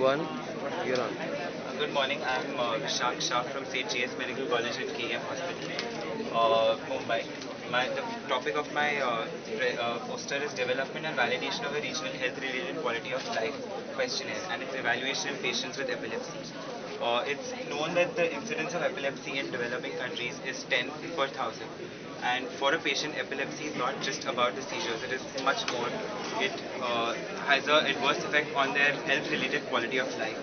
One, you're on. Good morning. I'm Vishak Shah from St. J.S. Medical College at KM Hospital, Mumbai. The topic of my poster is Development and Validation of a Regional Health-Related Quality of Life Questionnaire and its evaluation in patients with epilepsy. It's known that the incidence of epilepsy in developing countries is 10 per thousand. And for a patient, epilepsy is not just about the seizures, it is much more. It has an adverse effect on their health-related quality of life.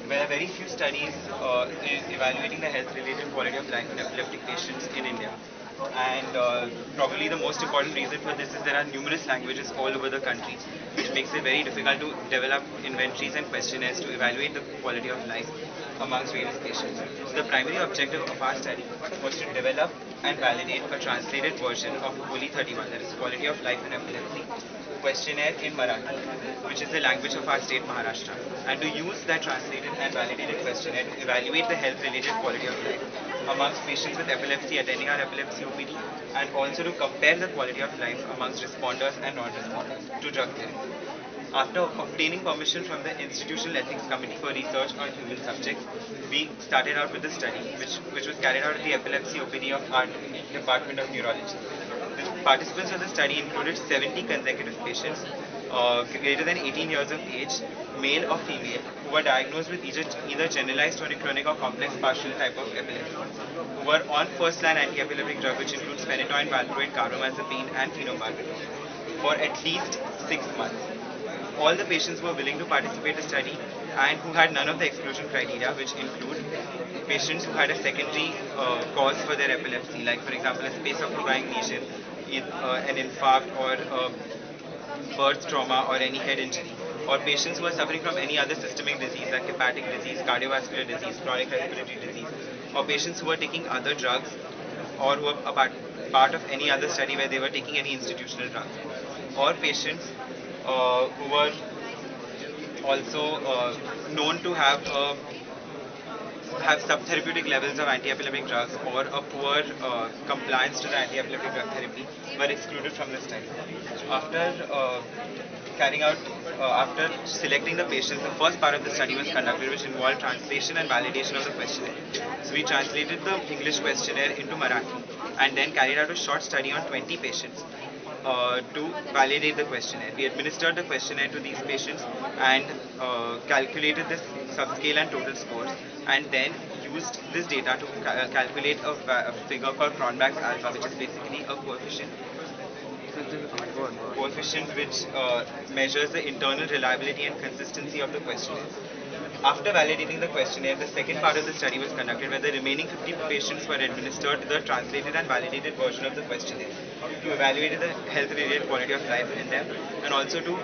There are very few studies evaluating the health-related quality of life in epileptic patients in India. And probably the most important reason for this is there are numerous languages all over the country, which makes it very difficult to develop inventories and questionnaires to evaluate the quality of life amongst various patients. So the primary objective of our study was to develop and validate a translated version of QOLI 31, that is Quality of Life in Epilepsy, questionnaire in Marathi, which is the language of our state Maharashtra, and to use that translated and validated questionnaire to evaluate the health-related quality of life amongst patients with epilepsy attending our epilepsy OPD, and also to compare the quality of life amongst responders and non-responders to drug therapy. After obtaining permission from the Institutional Ethics Committee for Research on Human Subjects, we started out with the study, which was carried out at the epilepsy OPD of our Department of Neurology. The participants of the study included 70 consecutive patients greater than 18 years of age, male or female, who were diagnosed with either generalized tonic-clonic or complex partial type of epilepsy, who were on first-line anti-epileptic drug, which includes phenytoin, valproate, carbamazepine, and phenobarbital, for at least 6 months. All the patients were willing to participate in the study and who had none of the exclusion criteria, which include patients who had a secondary cause for their epilepsy, like for example a space occupying lesion, an infarct or birth trauma or any head injury, or patients who are suffering from any other systemic disease like hepatic disease, cardiovascular disease, chronic respiratory disease, or patients who are taking other drugs or who are part of any other study where they were taking any institutional drugs, or patients who were also known to have subtherapeutic levels of anti-epileptic drugs or a poor compliance to the anti-epileptic drug therapy were excluded from the study. After carrying out, after selecting the patients, the first part of the study was conducted, which involved translation and validation of the questionnaire. So we translated the English questionnaire into Marathi and then carried out a short study on 20 patients to validate the questionnaire. We administered the questionnaire to these patients and calculated the subscale and total scores, and then used this data to calculate a figure called Cronbach's alpha, which is basically a coefficient which measures the internal reliability and consistency of the questionnaire. After validating the questionnaire, the second part of the study was conducted where the remaining 50 patients were administered the translated and validated version of the questionnaire to evaluate the health-related quality of life in them, and also to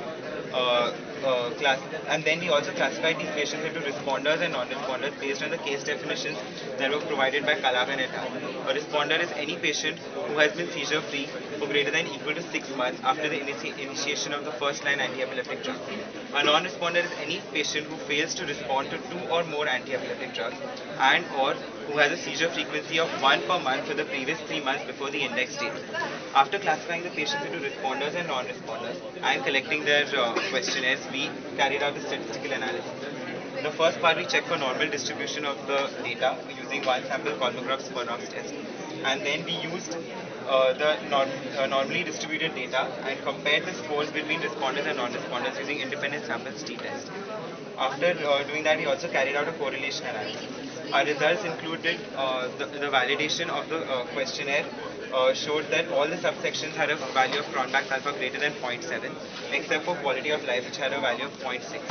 class. And then we also classified these patients into responders and non-responders based on the case definitions that were provided by Kalagan et al. A responder is any patient who has been seizure-free for greater than equal to 6 months after the initiation of the first-line anti-epileptic drug. A non-responder is any patient who fails to respond to 2 or more anti-epileptic drugs and or who has a seizure frequency of 1 per month for the previous 3 months before the index date. After classifying the patients into responders and non-responders and collecting their questionnaires, we carried out a statistical analysis. The first part we checked for normal distribution of the data using one sample Kolmogorov-Smirnov test, and then we used normally distributed data and compared the scores between responders and non-responders using independent samples t-test. After doing that, we also carried out a correlation analysis. Our results included the validation of the questionnaire showed that all the subsections had a value of Cronbach's alpha greater than 0.7, except for quality of life, which had a value of 0.6.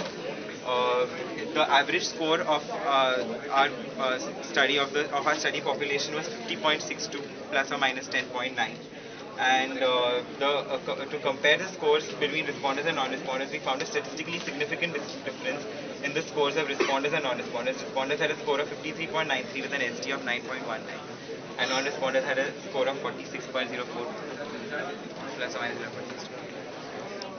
The average score of our study of our study population was 50.62 plus or minus 10.9. And to compare the scores between responders and non-responders, we found a statistically significant difference in the scores of responders and non-responders. Responders had a score of 53.93 with an ST of 9.19, and non-responders had a score of 46.04 plus or minus 0.6.